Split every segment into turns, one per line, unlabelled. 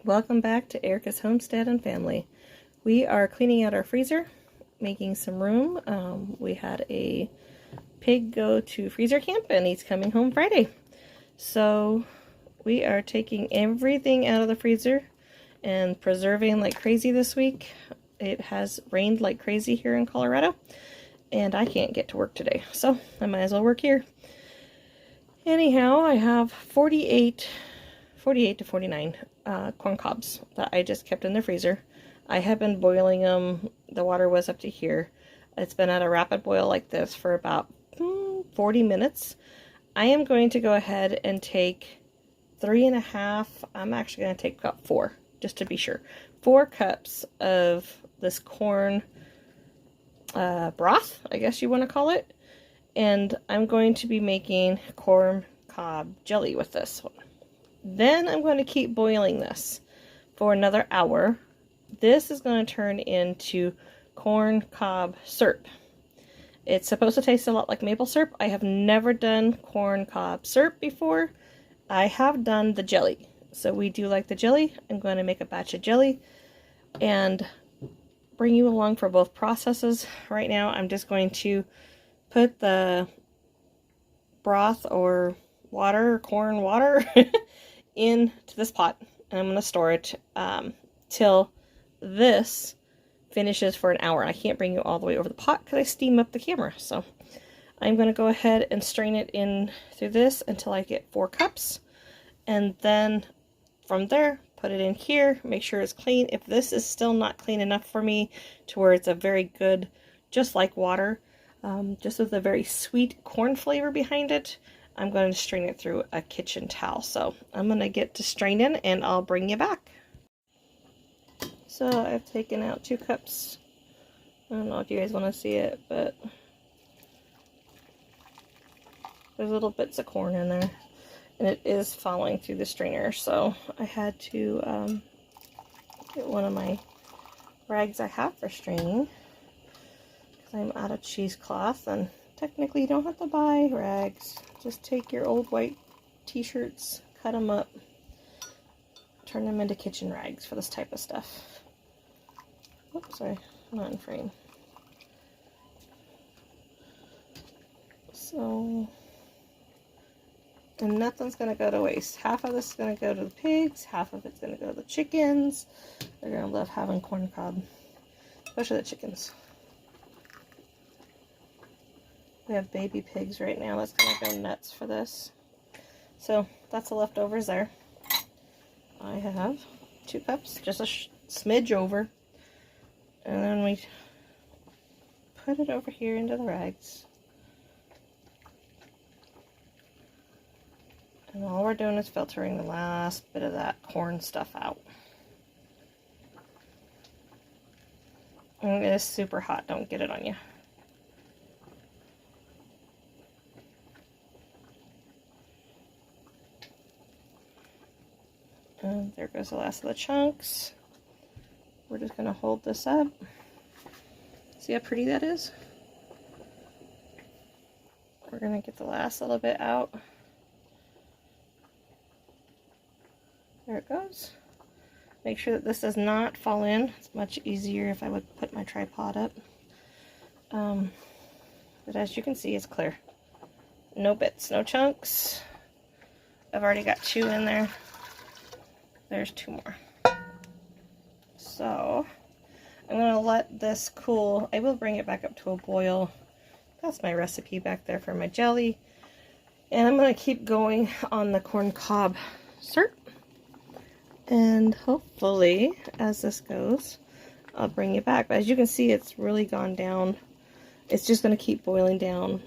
Welcome back to Erica's Homestead and Family. We are cleaning out our freezer, making some room. We had a pig go to freezer camp and he's coming home Friday. So we are taking everything out of the freezer and preserving like crazy this week. It has rained like crazy here in Colorado and I can't get to work today, so I might as well work here. Anyhow, I have 48 to 49 corn cobs that I just kept in the freezer. I have been boiling them. The water was up to here. It's been at a rapid boil like this for about 40 minutes. I am going to go ahead and take 3.5. I'm actually going to take about 4, just to be sure. 4 cups of this corn broth, I guess you want to call it. And I'm going to be making corn cob jelly with this one. Then I'm going to keep boiling this for another hour. This is going to turn into corn cob syrup. It's supposed to taste a lot like maple syrup. I have never done corn cob syrup before. I have done the jelly. So we do like the jelly. I'm going to make a batch of jelly and bring you along for both processes. Right now I'm just going to put the broth or water, corn water, into this pot, and I'm going to store it till this finishes for an hour. I can't bring you all the way over the pot because I steam up the camera. So I'm going to go ahead and strain it in through this until I get 4 cups, and then from there put it in here, make sure it's clean. If this is still not clean enough for me to where it's a very good, just like water, just with a very sweet corn flavor behind it, I'm going to strain it through a kitchen towel. So I'm going to get to straining and I'll bring you back. So I've taken out 2 cups. I don't know if you guys want to see it, but there's little bits of corn in there. And it is falling through the strainer. So I had to get one of my rags I have for straining, because I'm out of cheesecloth, and technically you don't have to buy rags. Just take your old white t-shirts, cut them up, turn them into kitchen rags for this type of stuff. Oops, sorry, not in frame. So, and nothing's going to go to waste. Half of this is going to go to the pigs, half of it's going to go to the chickens. They're going to love having corn cob, especially the chickens. We have baby pigs right now. That's going to go nuts for this. So that's the leftovers there. I have 2 cups, just a smidge over. And then we put it over here into the rags. And all we're doing is filtering the last bit of that corn stuff out. And it is super hot. Don't get it on you. And there goes the last of the chunks. We're just going to hold this up. See how pretty that is? We're going to get the last little bit out. There it goes. Make sure that this does not fall in. It's much easier if I would put my tripod up. But as you can see, it's clear. No bits, no chunks. I've already got 2 in there. There's 2 more. So I'm going to let this cool. I will bring it back up to a boil. That's my recipe back there for my jelly. And I'm going to keep going on the corn cob syrup. And hopefully, as this goes, I'll bring you back. But as you can see, it's really gone down. It's just going to keep boiling down.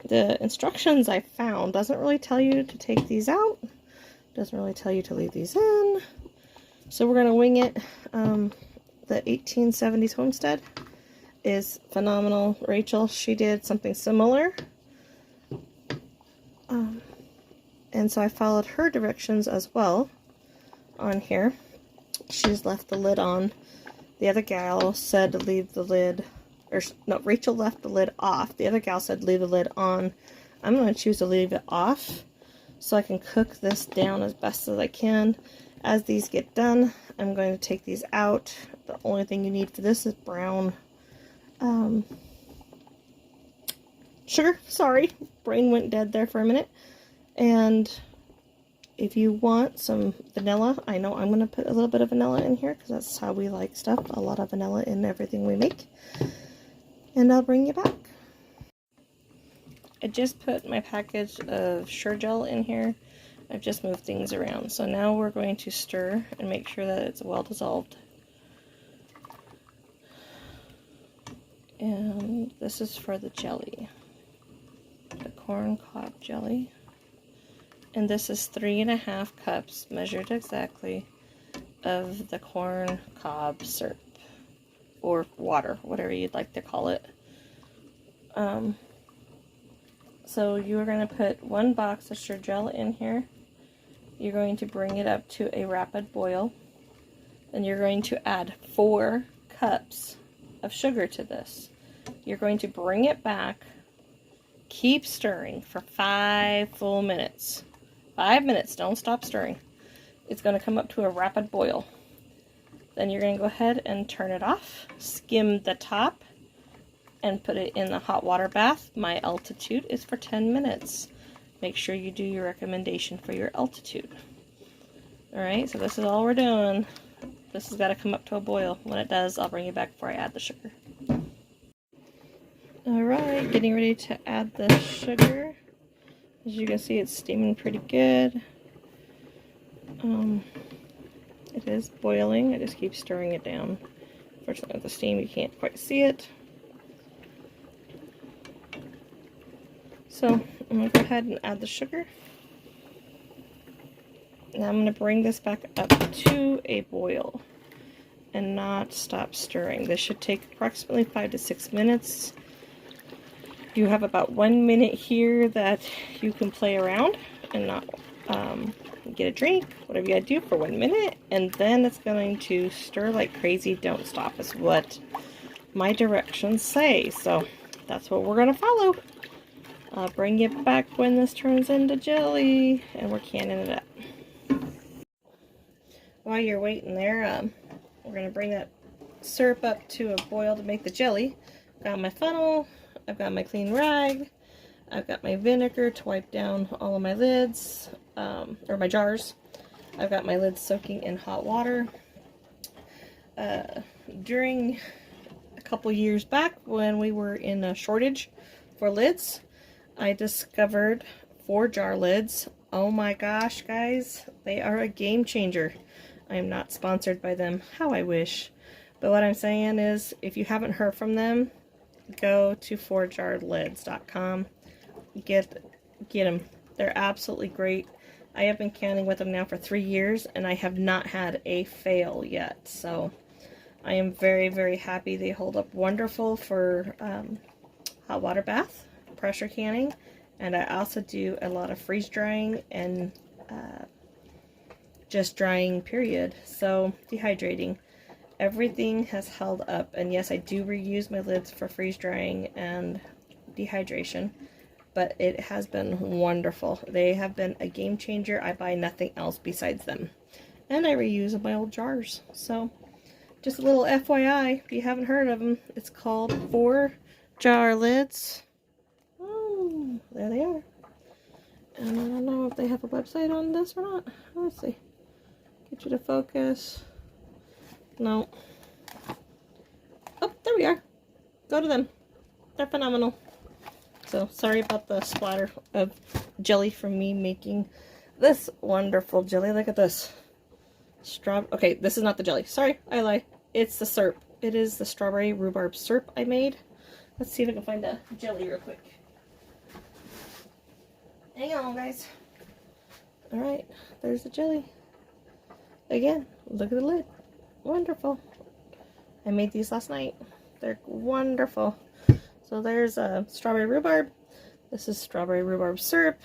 The instructions I found doesn't really tell you to take these out. Doesn't really tell you to leave these in. So we're going to wing it. The 1870s Homestead is phenomenal. Rachael, she did something similar. And so I followed her directions as well on here. She's left the lid on. The other gal said to leave the lid, or no, Rachael left the lid off. The other gal said leave the lid on. I'm going to choose to leave it off so I can cook this down as best as I can. As these get done, I'm going to take these out. The only thing you need for this is brown sugar. Sorry, brain went dead there for a minute. And if you want some vanilla, I know I'm going to put a little bit of vanilla in here because that's how we like stuff. A lot of vanilla in everything we make. And I'll bring you back. I just put my package of Sure Gel in here. I've just moved things around. So now we're going to stir and make sure that it's well dissolved. And this is for the jelly. The corn cob jelly. And this is 3.5 cups, measured exactly, of the corn cob syrup. Or water, whatever you'd like to call it. So you are going to put 1 box of Sure Gel in here. You're going to bring it up to a rapid boil. Then you're going to add 4 cups of sugar to this. You're going to bring it back, keep stirring for 5 full minutes. 5 minutes, don't stop stirring. It's going to come up to a rapid boil. Then you're going to go ahead and turn it off, skim the top, and put it in the hot water bath. My altitude is for 10 minutes. Make sure you do your recommendation for your altitude. Alright, so this is all we're doing. This has got to come up to a boil. When it does, I'll bring you back before I add the sugar. Alright, getting ready to add the sugar. As you can see, it's steaming pretty good. It is boiling. I just keep stirring it down. Unfortunately, with the steam, you can't quite see it. So, I'm going to go ahead and add the sugar. Now I'm going to bring this back up to a boil and not stop stirring. This should take approximately 5 to 6 minutes. You have about 1 minute here that you can play around and not get a drink, whatever you gotta do for 1 minute, and then it's going to stir like crazy. Don't stop is what my directions say, so that's what we're gonna follow. I'll bring you back when this turns into jelly and we're canning it up. While you're waiting there, we're gonna bring that syrup up to a boil to make the jelly. Got my funnel, I've got my clean rag, I've got my vinegar to wipe down all of my lids, or my jars. I've got my lids soaking in hot water. During a couple years back when we were in a shortage for lids, I discovered 4-jar lids. Oh my gosh, guys, they are a game changer. I am not sponsored by them. How I wish. But what I'm saying is, if you haven't heard from them, go to 4jarlids.com. Get them. They're absolutely great. I have been canning with them now for 3 years, and I have not had a fail yet. So I am very, very happy. They hold up wonderful for hot water bath, pressure canning, and I also do a lot of freeze drying and just drying, period. So dehydrating. Everything has held up, and yes, I do reuse my lids for freeze drying and dehydration, but it has been wonderful. They have been a game changer. I buy nothing else besides them, and I reuse my old jars. So just a little FYI, if you haven't heard of them, it's called 4-jar lids. Oh, there they are. And I don't know if they have a website on this or not. Let's see. Get you to focus. No. Oh, there we are. Go to them. They're phenomenal. So, sorry about the splatter of jelly from me making this wonderful jelly. Look at this. Okay, this is not the jelly. Sorry, I lied. It's the syrup. It is the strawberry rhubarb syrup I made. Let's see if I can find the jelly real quick. Hang on, guys. Alright, there's the jelly. Again, look at the lid. Wonderful. I made these last night. They're wonderful. So there's a strawberry rhubarb. This is strawberry rhubarb syrup.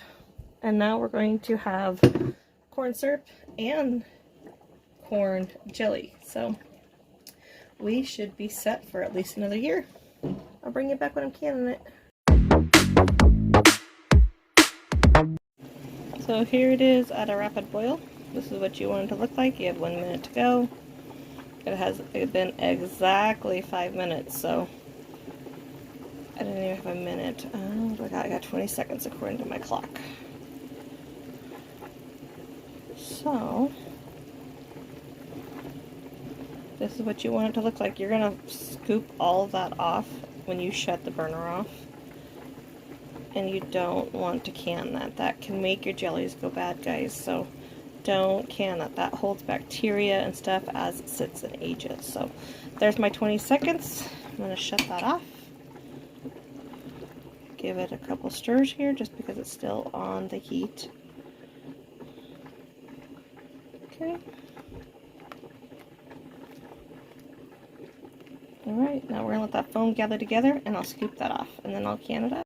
And now we're going to have corn syrup and corn jelly. So we should be set for at least another year. I'll bring it back when I'm canning it. So So here it is at a rapid boil. This is what you want it to look like. You have 1 minute to go. It has been exactly 5 minutes, so I didn't even have a minute. I got 20 seconds according to my clock. So this is what you want it to look like. You're gonna scoop all of that off when you shut the burner off. And you don't want to can that. That can make your jellies go bad, guys. So don't can that. That holds bacteria and stuff as it sits and ages. So there's my 20 seconds. I'm going to shut that off. Give it a couple stirs here just because it's still on the heat. Okay. Alright, now we're going to let that foam gather together and I'll scoop that off and then I'll can it up.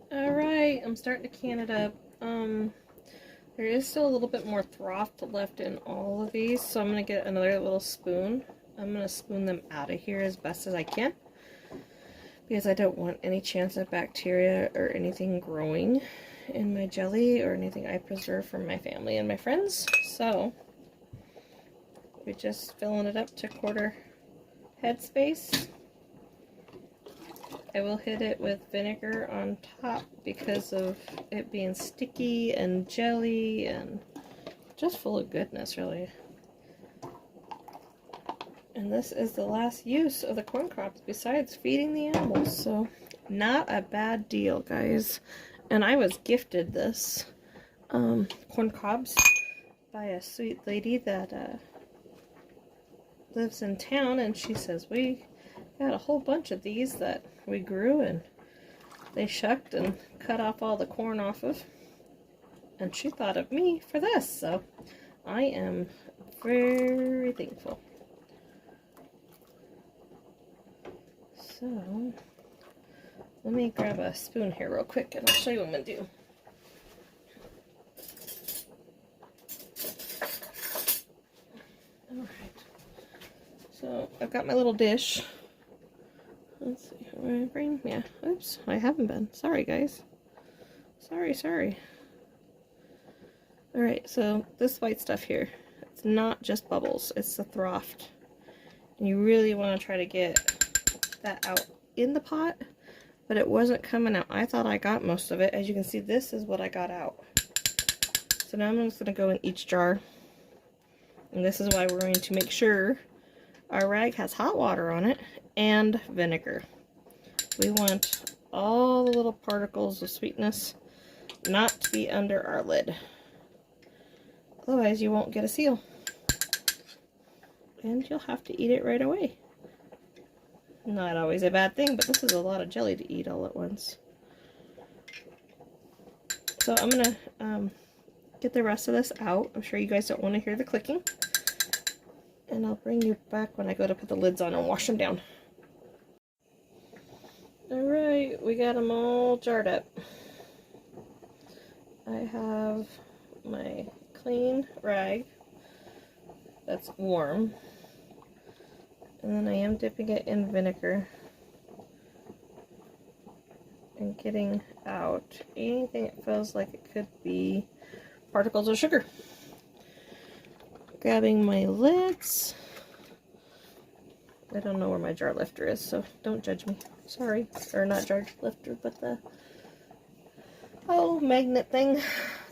Alright, I'm starting to can it up. There is still a little bit more froth left in all of these, so I'm going to get another little spoon. I'm going to spoon them out of here as best as I can, because I don't want any chance of bacteria or anything growing in my jelly or anything I preserve from my family and my friends. So we're just filling it up to 1/4 head space. I will hit it with vinegar on top because of it being sticky and jelly and just full of goodness, really. And this is the last use of the corn cobs besides feeding the animals, so not a bad deal, guys. And I was gifted this corn cobs by a sweet lady that lives in town, and she says we got a whole bunch of these that we grew and they shucked and cut off all the corn off of, and she thought of me for this, so I am very thankful. So let me grab a spoon here real quick and I'll show you what I'm gonna do. Alright, so I've got my little dish. Let's see, am I bring? Yeah, oops, I haven't been. Sorry, guys. Sorry. Alright, so this white stuff here, it's not just bubbles, it's the froth. And you really want to try to get that out in the pot, but it wasn't coming out. I thought I got most of it. As you can see, this is what I got out. So now I'm just going to go in each jar. And this is why we're going to make sure our rag has hot water on it and vinegar. We want all the little particles of sweetness not to be under our lid. Otherwise you won't get a seal. And you'll have to eat it right away. Not always a bad thing, but this is a lot of jelly to eat all at once. So I'm going to get the rest of this out. I'm sure you guys don't want to hear the clicking. And I'll bring you back when I go to put the lids on and wash them down. Alright, we got them all jarred up. I have my clean rag that's warm. And then I am dipping it in vinegar and getting out anything it feels like it could be particles of sugar. Grabbing my lids. I don't know where my jar lifter is, so don't judge me. Sorry. Or not jar lifter, but the magnet thing,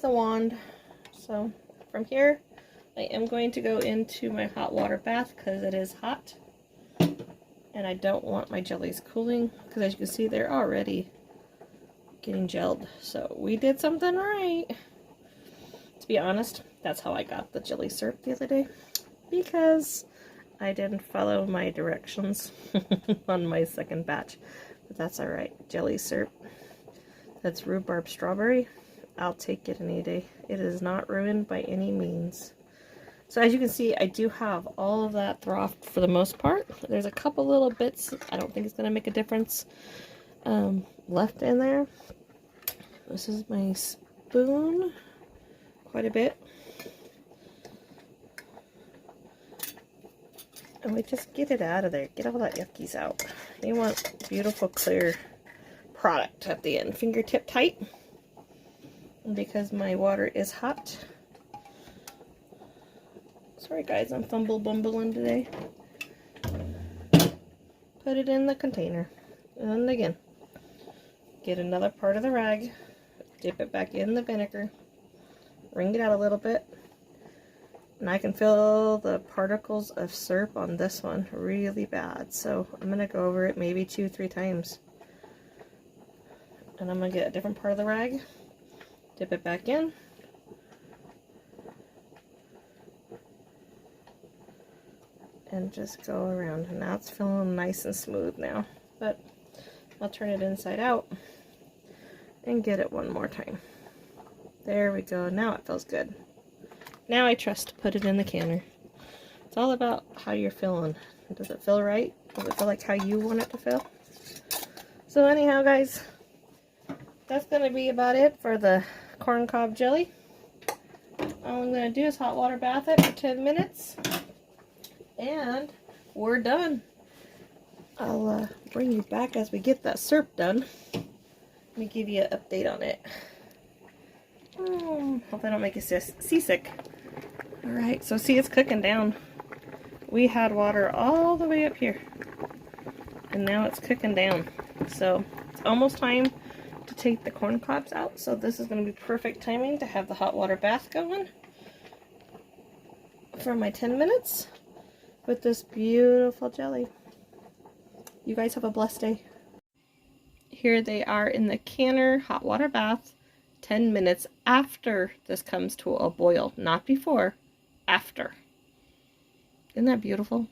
the wand. So from here, I am going to go into my hot water bath because it is hot. And I don't want my jellies cooling because, as you can see, they're already getting gelled. So we did something right. To be honest, that's how I got the jelly syrup the other day, because I didn't follow my directions on my second batch. But that's alright. Jelly syrup. That's rhubarb strawberry. I'll take it any day. It is not ruined by any means. So as you can see, I do have all of that froth for the most part. There's a couple little bits, I don't think it's going to make a difference, left in there. This is my spoon. Quite a bit. And we just get it out of there. Get all that yuckies out. You want beautiful, clear product at the end. Fingertip tight. because my water is hot. Sorry guys, I'm bumbling today. Put it in the container. And again, get another part of the rag, dip it back in the vinegar, wring it out a little bit, and I can feel the particles of syrup on this one really bad, so I'm going to go over it maybe 2-3 times. And I'm going to get a different part of the rag, dip it back in, and just go around. And now it's feeling nice and smooth now, but I'll turn it inside out and get it one more time. There we go. Now it feels good. Now I trust to put it in the canner. It's all about how you're feeling. Does it feel right? Does it feel like how you want it to feel? So anyhow guys, that's going to be about it for the corn cob jelly. All I'm going to do is hot water bath it for 10 minutes. And we're done. I'll bring you back as we get that syrup done. Let me give you an update on it. Hope I don't make you seasick. Alright, so see, it's cooking down. We had water all the way up here. And now it's cooking down. So it's almost time to take the corn cobs out. So this is going to be perfect timing to have the hot water bath going for my 10 minutes with this beautiful jelly. You guys have a blessed day. Here they are in the canner hot water bath 10 minutes after this comes to a boil, not before, after. Isn't that beautiful?